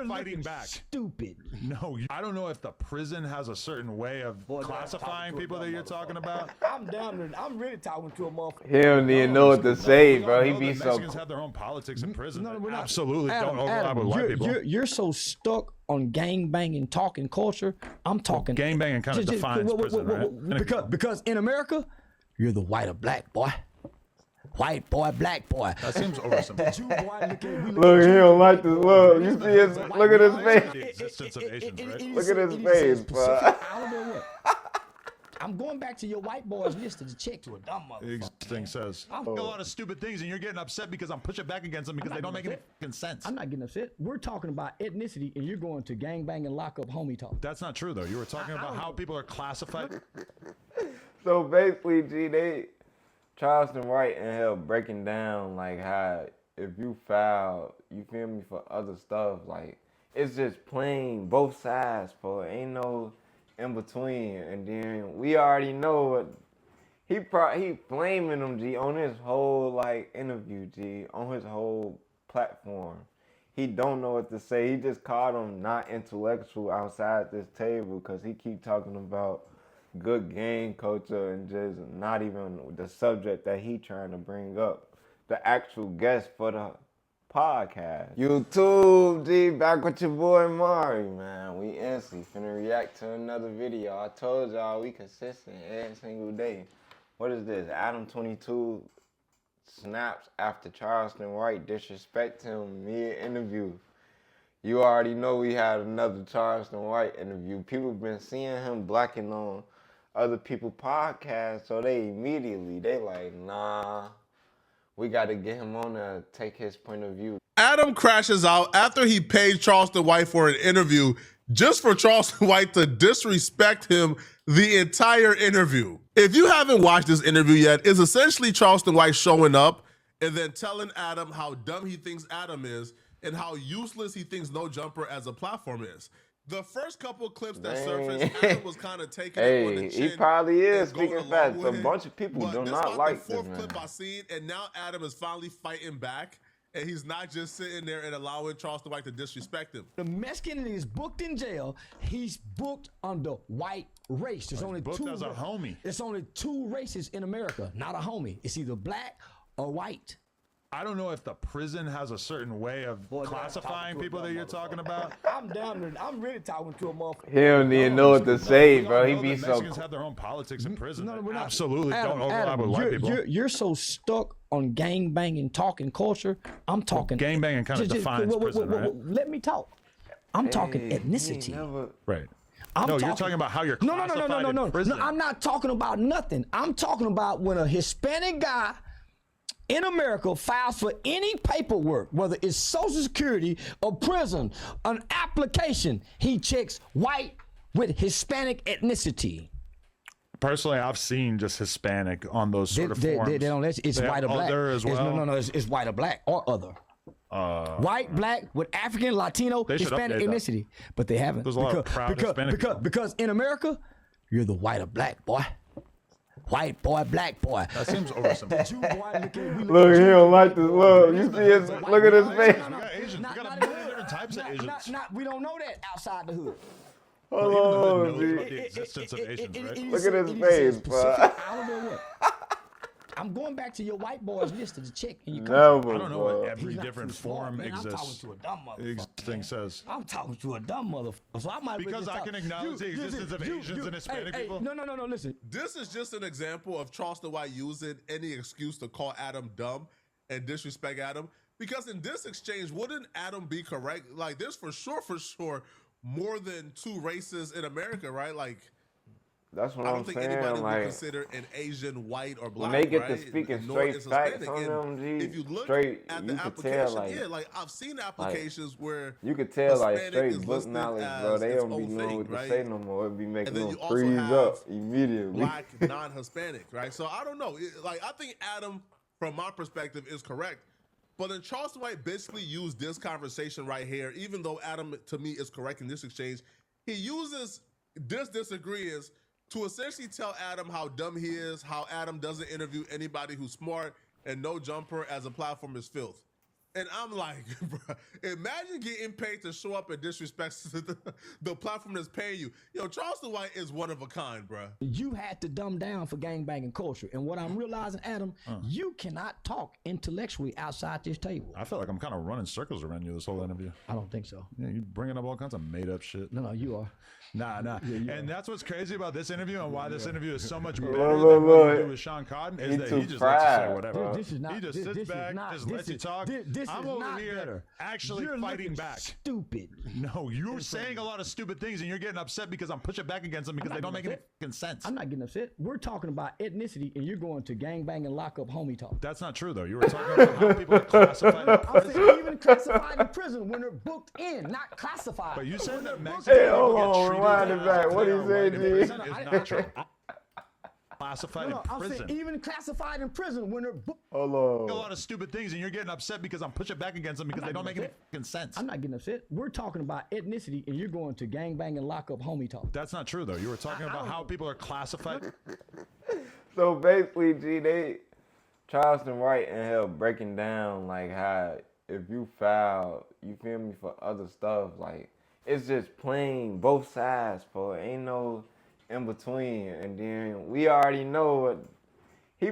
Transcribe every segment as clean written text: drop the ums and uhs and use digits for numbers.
fighting back. Stupid. No, I don't know if the prison has a certain way of classifying people that you're talking about. I'm down there. I'm really talking to a motherfucker. He don't even know what to say, bro. He be so. Mexicans have their own politics in prison. No, we're not. Absolutely Adam, don't overlap with white people. You're so stuck on gang banging talking culture. I'm talking gang banging kind of defines prison, right? Because in America, you're the white or black boy. White boy, black boy. That seems oversimplified. Look, he don't like this. Look, you see his. Look at his face. The existence of Asians, right? Look at his face, bro. I don't know what. I'm going back to your white boys list to check to a dumb motherfucker. Thing says a lot of stupid things, and you're getting upset because I'm pushing back against them because they don't make any fucking sense. I'm not getting upset. We're talking about ethnicity, and you're going to gangbang and lock up homie talk. That's not true, though. You were talking about how people are classified. So basically, G, Charleston White and hell breaking down like how if you foul, you feel me, for other stuff, like it's just plain both sides, for ain't no in between. And then we already know what he blaming him, G, on his whole like interview, G, on his whole platform. He don't know what to say. He just called him not intellectual outside this table because he keep talking about good gang culture and just not even the subject that he trying to bring up. The actual guest for the podcast. YouTube, G, back with your boy Mari, man. We instantly finna react to another video. I told y'all we consistent every single day. What is this? Adam 22 snaps after Charleston White disrespect him mid-interview. You already know we had another Charleston White interview. People been seeing him blacking on other people podcasts, so they like, nah, we got to get him on to take his point of view. Adam crashes out after he paid Charleston White for an interview just for Charleston White to disrespect him the entire interview. If you haven't watched this interview yet, it's essentially Charleston White showing up and then telling Adam how dumb he thinks Adam is and how useless he thinks No Jumper as a platform is. The first couple of clips that surfaced, Adam was kind of taking it on the chin. He probably is, speaking facts. A bunch of people do not like this, man. The fourth clip I seen, and now Adam is finally fighting back, and he's not just sitting there and allowing Charleston White to disrespect him. The Mexican is booked in jail. He's booked under white race. There's only booked two as a homie. There's only two races in America, not a homie. It's either black or white. I don't know if the prison has a certain way of classifying people that you're talking about. I'm down there. I'm really talking to a motherfucker. He don't even know what to say, bro. He be so. Mexicans have their own politics in prison. No, we're not. Absolutely don't overlap with white people. You're so stuck on gang banging talking culture. I'm talking. Gang banging kind of defines prison, right? Let me talk. I'm talking ethnicity. Right. You're talking about how you're classified in prison. No, I'm not talking about nothing. I'm talking about when a Hispanic guy in America files for any paperwork, whether it's Social Security or prison, an application, he checks white with Hispanic ethnicity. Personally, I've seen just Hispanic on those sort of forms. They don't let you, it's white or black. Other as well? It's white or black or other. White, black, with African, Latino, Hispanic ethnicity. But they haven't. There's a lot of proud Hispanic people. Because in America, you're the white or black boy. White boy, black boy. That seems oversimplified. Look, he don't like this. Look, you see his. Look at his face. We got Asians. We got a million different types of Asians. We don't know that outside the hood. Hold on, G. The existence of Asians, right? Look at his face, bro. I don't know what. I'm going back to your white boys list to check. And you I don't know what every different form exists. I'm talking to a dumb motherfucker. Thing says. I'm talking to a dumb motherfucker. So I might because I can acknowledge the existence of Asians and Hispanic people. No, listen. This is just an example of Charleston White using any excuse to call Adam dumb and disrespect Adam. Because in this exchange, wouldn't Adam be correct? Like, there's for sure more than two races in America, right? Like, that's what I I'm don't think saying. anybody Like, would consider an Asian white or black. when they get right? to speaking Nor straight facts on and them, G, if you look straight, at you the could application, tell, like, like I've seen applications where you could tell, like, Hispanic straight is book listed knowledge, as bro. They its don't be own knowing thing, what to right? say no more. It be making And then them you also freeze have up immediately. black, non-Hispanic, right? So I don't know. Like, I think Adam, from my perspective, is correct. But then Charleston White basically used this conversation right here, even though Adam, to me, is correct in this exchange. He uses this disagreements to essentially tell Adam how dumb he is, how Adam doesn't interview anybody who's smart, and No Jumper as a platform is filth. And I'm like, bro, imagine getting paid to show up and disrespect the platform that's paying you. Yo, Charleston White is one of a kind, bro. You had to dumb down for gangbanging culture. And what I'm realizing, Adam, you cannot talk intellectually outside this table. I feel like I'm kind of running circles around you this whole interview. I don't think so. Yeah, you bringing up all kinds of made up shit. No, you are. Nah. And that's what's crazy about this interview and why this interview is so much better Look. than what you do with Sean Cotton is He that too he just lets you say fried. whatever. This is not. He just this sits is back, not- just this lets you is- talk. This I'm is over not here better. actually You're fighting looking back. Stupid. No, you're saying a lot of stupid things and you're getting upset because I'm pushing back against them because they don't make any fucking sense. I'm not getting upset. We're talking about ethnicity, and you're going to gangbang and lock up homie talk. That's not true though. You were talking about how people are classified. I'm saying even classified in prison when they're booked in, not classified. But you said that When Mexican Hey, people hold get on, treated rewind it as back. if What they he are say, white in G? prison is not true. Classified in I'm prison. saying even classified in prison when they're booked. Hold A on. lot of stupid things and you're getting upset because I'm pushing back against them because they don't make any fucking sense. I'm not getting upset. We're talking about ethnicity, and you're going to gangbang and lock up homie talk. That's not true though. You were talking about how people are classified. So basically, G, they Charleston White and hell breaking down like how if you foul, you feel me, for other stuff, like it's just playing both sides, for ain't no in between. And then we already know what he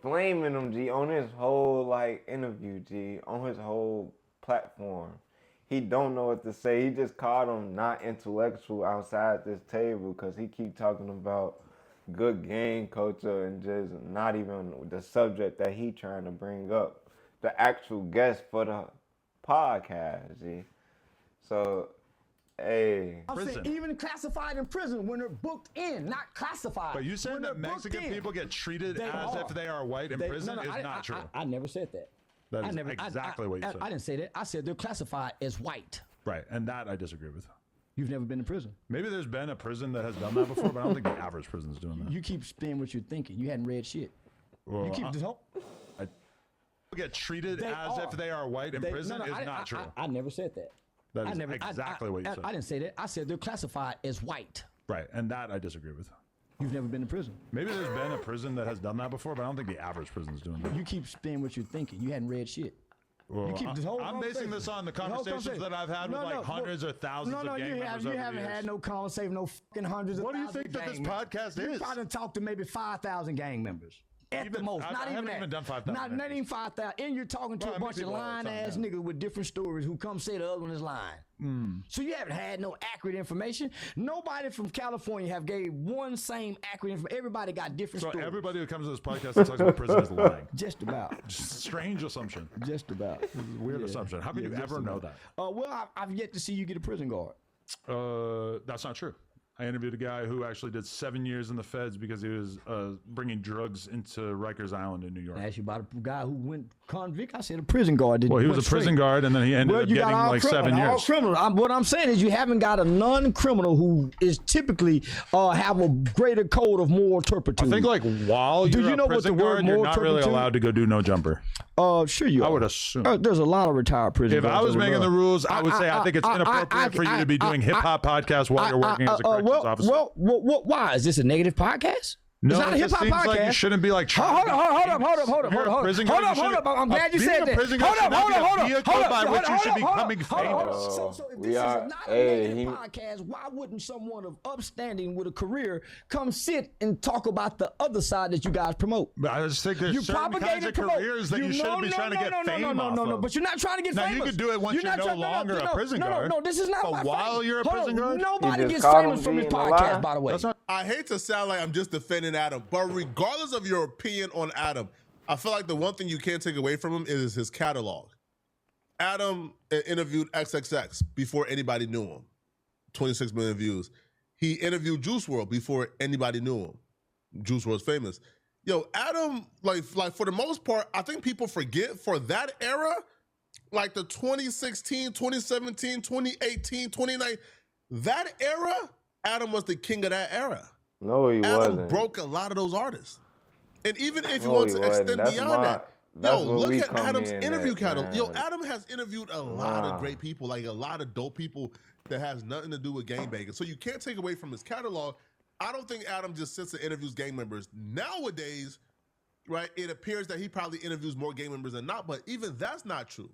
flaming them, G, on his whole like interview, G, on his whole platform. He don't know what to say. He just called him not intellectual outside this table because he keep talking about good game culture and just not even the subject that he trying to bring up, the actual guest for the podcast, G. So, hey. I'm saying Prison. even classified in prison when they're booked in, not classified. But you said When that they're booked Mexican in. people get treated They as are. if they are white in They- prison no, is I- not I- true. I never said that. That I is never, exactly what you said. I didn't say that. I said they're classified as white. Right, and that I disagree with. You've never been to prison. Maybe there's been a prison that has done that before, but I don't think the average prison is doing that. You keep saying what you're thinking. You hadn't read shit. Well, You keep this whole. people get treated They as are. if they are white in They- prison no, is I- not true. I never said that. That I is never, exactly what you said. I didn't say that. I said they're classified as white. Right, and that I disagree with. You've never been to prison. Maybe there's been a prison that has done that before, but I don't think the average prison is doing that. You keep saying what you're thinking. You hadn't read shit. Well, keep this whole I'm basing conversation. this on the The whole conversations conversation. that I've had with like hundreds or thousands no, of gang you members you over haven't the years. had no conversation, no fucking hundreds What of do you thousands think of that this gang members. podcast You is? probably talked to maybe 5,000 gang members. At the Even- most, I not even haven't that. even done 5,000 Not even 5,000. And you're talking to Well, I a meet bunch of people all the lying time, ass yeah. niggas with different stories who come say the other one is lying. So you haven't had no accurate information. Nobody from California have gave one same accurate information. Everybody got different So stories. everybody who comes to this podcast and talks about prison is lying. Just about. Strange assumption. Just about. Weird assumption. How could you just ever know about. that? Well, I've yet to see you get a prison guard. That's not true. I interviewed a guy who actually did 7 years in the feds because he was bringing drugs into Rikers Island in New York. I asked you about a guy who went convict. I said a prison guard. Well, he was a prison guard, and then he ended up getting like 7 years. All criminals. What I'm saying is you haven't got a non-criminal who is typically have a greater code of moral turpitude. I think like while Do you're you know a what prison the word guard, you're moral not really turpitude- allowed to go do no jumper. Sure you are. I would assume. There's a lot of retired prison If guards. I was that would making the love- rules, I would say I think it's inappropriate for you to be doing hip hop podcasts while you're working as a corrections officer. Why is this a negative podcast? No, it's not a it hip just hop seems like you podcast. shouldn't be like. Hold up. Prison Hold guard, you up. shouldn't- I'm glad you being said a that. prison guard should not be a vehicle by which you should be becoming famous. So if We this are- is not a hey, negative he- podcast, why wouldn't someone of upstanding with a career come sit and talk about the other side that you guys promote? But I just think there's certain kinds of careers that you shouldn't be trying to get fame off of. But you're not trying to get Now, famous. you could do it once you're no longer a prison guard. No, this is not But my while famous. you're a Hold prison on, guard? nobody You just gets called famous him from this being a lie? podcast, by the way. That's not. I hate to sound like I'm just defending Adam, but regardless of your opinion on Adam, I feel like the one thing you can't take away from him is his catalog. Adam interviewed XXX before anybody knew him. 26 million views. He interviewed Juice WRLD before anybody knew him. Juice WRLD's famous. Yo, Adam, like for the most part, I think people forget for that era, like the 2016, 2017, 2018, 2019, that era, Adam was the king of that era. No, he Adam wasn't. broke a lot of those artists. And even if you No, want he to wasn't. extend That's beyond that, that's yo, where look we at come Adam's in interview at, catalog. Yo, man. Adam has interviewed a lot of great people, like a lot of dope people that has nothing to do with gangbanging. So you can't take away from his catalog. I don't think Adam just sits and interviews gang members. Nowadays, right, it appears that he probably interviews more gang members than not, but even that's not true.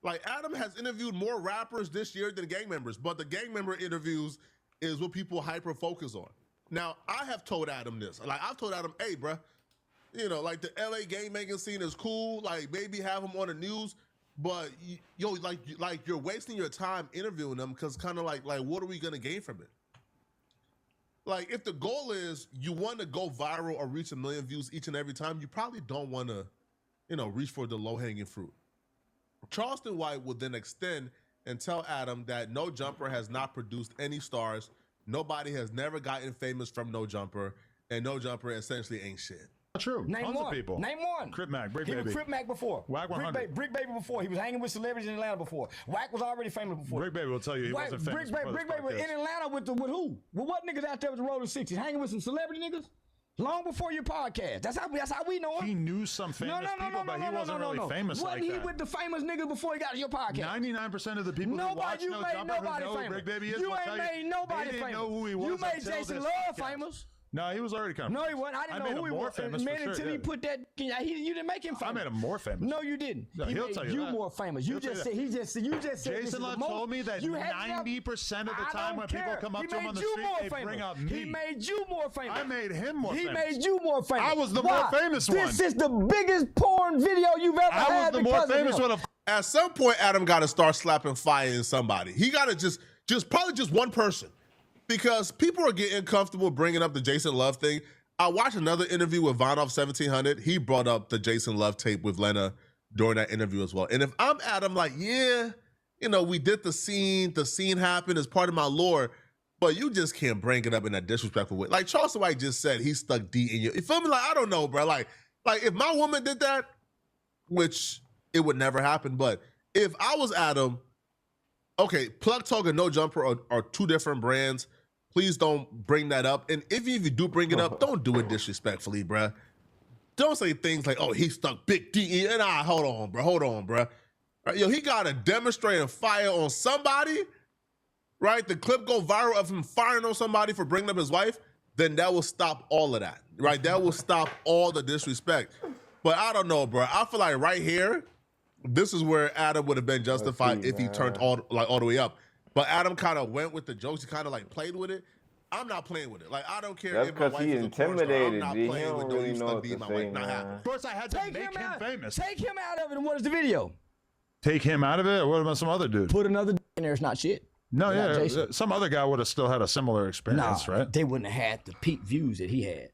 Like Adam has interviewed more rappers this year than gang members, but the gang member interviews is what people hyper focus on. Now, I have told Adam this. Like I've told Adam, hey, bruh, you know, like the LA gang making scene is cool. Like maybe have him on the news, but like you're wasting your time interviewing them because kind of like what are we gonna gain from it? Like if the goal is you want to go viral or reach 1 million views each and every time, you probably don't want to, you know, reach for the low hanging fruit. Charleston White would then extend and tell Adam that No Jumper has not produced any stars. Nobody has never gotten famous from No Jumper, and No Jumper essentially ain't shit. Not true. Name Tons one. of people. Name one. Crip Mac, Brick He Baby. was Crip Mac before. Wack 100. Brick Baby before. He was hanging with celebrities in Atlanta before. Wack was already famous before. Brick Baby will tell you he wasn't famous. Brick Baby was in Atlanta with who? With what niggas out there with the Rolling 60s? Hanging with some celebrity niggas? Long before your podcast. That's how we know him. He knew some famous people, but he wasn't really famous like that. Wasn't he with the famous niggas before he got to your podcast? 99% of the people who watch No Jumper who know who Brick Baby is you will ain't tell made you nobody they didn't famous. know who he was. You made until Jason this Love podcast. famous. No, he was already kind of No, famous. he wasn't. I didn't made know him who he more was. famous for Until sure, he yeah. put that. You didn't make him famous. I made him more famous. No, you didn't. No, he he'll made tell you that. more famous. He'll tell you that. You just said this Jason is Love the most- told me that you had 90% of the I time don't when people care. come up He to him on the made you street, more they famous. bring up me. He made you more famous. I made him more famous. He made you more famous. I was the Why? more famous one. This is the biggest porn video you've ever I had was the more because of famous him. one. At some point, Adam got to start slapping fire in somebody. He got to just probably just one person, because people are getting comfortable bringing up the Jason Love thing. I watched another interview with Von off 1700. He brought up the Jason Love tape with Lena during that interview as well. And if I'm Adam, like, yeah, you know, we did the scene. The scene happened as part of my lore, but you just can't bring it up in that disrespectful way. Like Charleston White just said, he stuck D in you. You feel me? Like, I don't know, bro. Like if my woman did that, which it would never happen, but if I was Adam, okay, Plug Talk and No Jumper are two different brands. Please don't bring that up. And if you do bring it up, don't do it disrespectfully, bruh. Don't say things like, oh, he stuck Big D in. Nah, hold on, bruh. Right, yo, he got to demonstrate a fire on somebody, right? The clip go viral of him firing on somebody for bringing up his wife, then that will stop all of that, right? That will stop all the disrespect. But I don't know, bro. I feel like right here, this is where Adam would have been justified if he turned all the way up. But Adam kind of went with the jokes. He kind of like played with it. I'm not playing with it. Like, I don't care That's if my because wife he is a porn star. I'm intimidated, not G. He playing don't with no really you know stuck what D to in my say, wife. Not man. happening. Of course, I had to Take make him famous. Take him out of it. And what is the video? Take him out of it? What about some other dude? Put another in there. It's not shit. No, Not yeah. Jason. Some other guy would have still had a similar experience, right? They wouldn't have had the peak views that he had.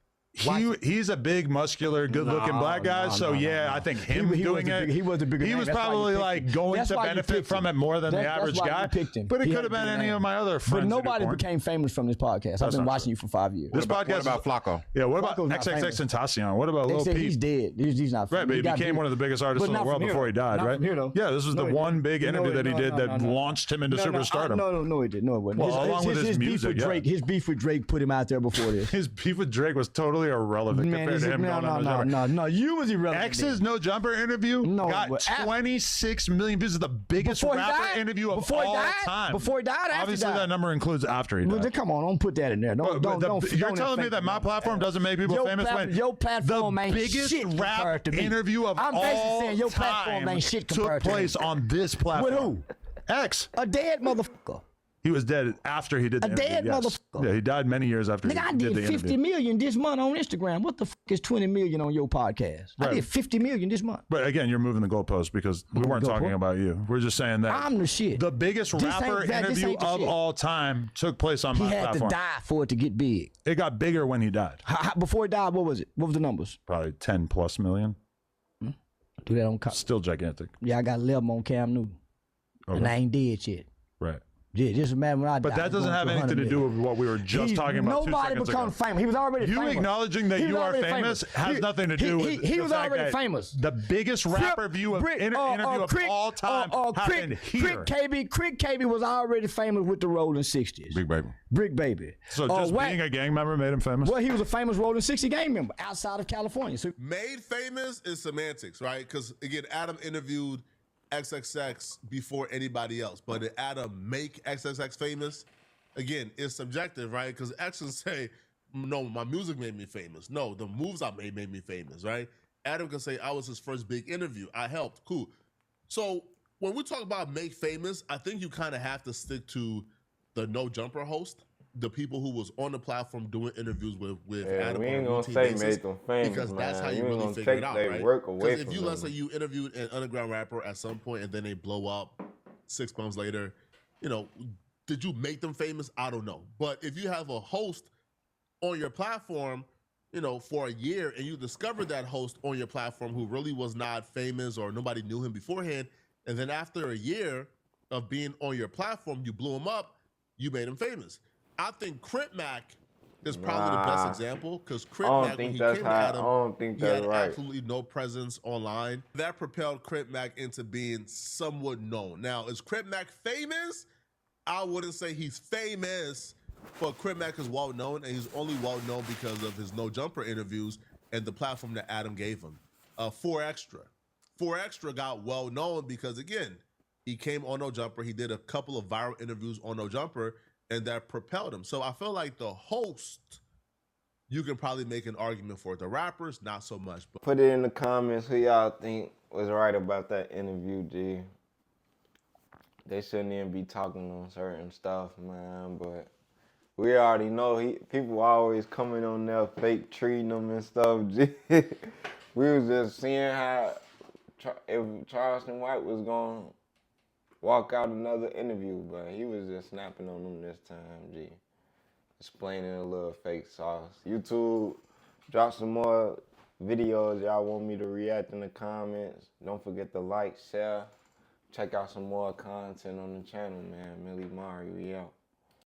He's a big, muscular, good-looking black guy. I think him doing it. He was the bigger. He was name. That's why you probably picked like him. going That's to why you benefit picked from him. it more than the That's average why guy. you picked him. But it He could have had been a big any name. of my other friends. But nobody at the point. became famous from this podcast. I've been not watching you for 5 years. This podcast What is about Flacco? Yeah, what about Flacco's not XXX famous. Tentacion? What about They Lil said Peep? he's dead. He's not Right, famous. but he became one of the biggest artists But in the not world from here, before he died, Not right? from here, though. Yeah, this was the No, he one didn't. big No, interview that he did that no. launched him into superstardom. No, he didn't. No, it wasn't. Well, along with his music, beef with Drake, his beef with Drake put him out there before this. His beef with Drake was totally irrelevant compared to him going on No Jumper. No, you was irrelevant. X's No Jumper interview got 26 million views. It's the biggest Before he rapper died? interview of Before he all died? time. Before he died, after he Obviously, died? that number includes after he Well, died. then come on, don't put that in there. You're telling me that my platform doesn't make people famous when your platform the ain't biggest shit rap compared to me. interview of I'm basically all saying your platform time ain't shit took compared to place me. on this platform. With who? X. A dead motherfucker. He was dead after he did the A interview. dead yes. motherfucker. Yeah, he died many years after Nigga, I he did did the 50 interview. million this month on Instagram. What the fuck is 20 million on your podcast? I Right. did 50 million this month. But again, you're moving the goalpost because we weren't talking about you. We're just saying that I'm the shit. the biggest This rapper ain't that- this interview ain't the of shit. all time took place on He my had platform. to die for it to get big. It got bigger when he died. Before he died, what was it? What was the numbers? Probably 10 plus million. Do that on Still gigantic. Yeah, I got 11 on Cam Newton. And I ain't dead yet. Right. Yeah, just imagine when I But died. that doesn't have anything to do with what we were just talking about 2 Nobody seconds becomes ago. famous. He was already You famous. acknowledging that He was you are already famous has nothing to do with he the was fact already that famous. The biggest rapper view of interview of all time happened here. Crick KB was already famous with the Rolling 60s. Big Baby. Brick Baby. So just being a gang member made him famous? Well, he was a famous Rolling 60 gang member outside of California. So Made famous is semantics, right? Because again, Adam interviewed XXX before anybody else, but did Adam make XXX famous? Again, it's subjective, right? Because X can say, no, my music made me famous. No, the moves I made me famous, right? Adam can say, I was his first big interview. I helped. Cool. So when we talk about make famous, I think you kind of have to stick to the No Jumper host, the people who was on the platform doing interviews with Adam we on ain't a gonna routine say basis, make them famous, because that's how man. you ain't really gonna figure it take out, their right? work away Because if from you, them. let's say you interviewed an underground rapper at some point and then they blow up 6 months later, you know, did you make them famous? I don't know. But if you have a host on your platform, you know, for a year, and you discovered that host on your platform who really was not famous or nobody knew him beforehand, and then after a year of being on your platform, you blew him up, you made him famous. I think Crip Mac is probably the best example, because Crip Mac, when he came to Adam, he had absolutely no presence online. That propelled Crip Mac into being somewhat known. Now, is Crip Mac famous? I wouldn't say he's famous, but Crip Mac is well known, and he's only well known because of his No Jumper interviews and the platform that Adam gave him. 4 Extra. 4 Extra got well known because, again, he came on No Jumper. He did a couple of viral interviews on No Jumper, and that propelled him. So I feel like the host, you can probably make an argument for it. The rappers, not so much. But Put it in the comments who y'all think was right about that interview, G. They shouldn't even be talking on certain stuff, man, but we already know people always coming on there fake treating them and stuff, G. We was just seeing how if Charleston White was going to walk out another interview, but he was just snapping on them this time, G. Explaining a little fake sauce. YouTube, drop some more videos y'all want me to react in the comments. Don't forget to like, share. Check out some more content on the channel, man. Milli, we out.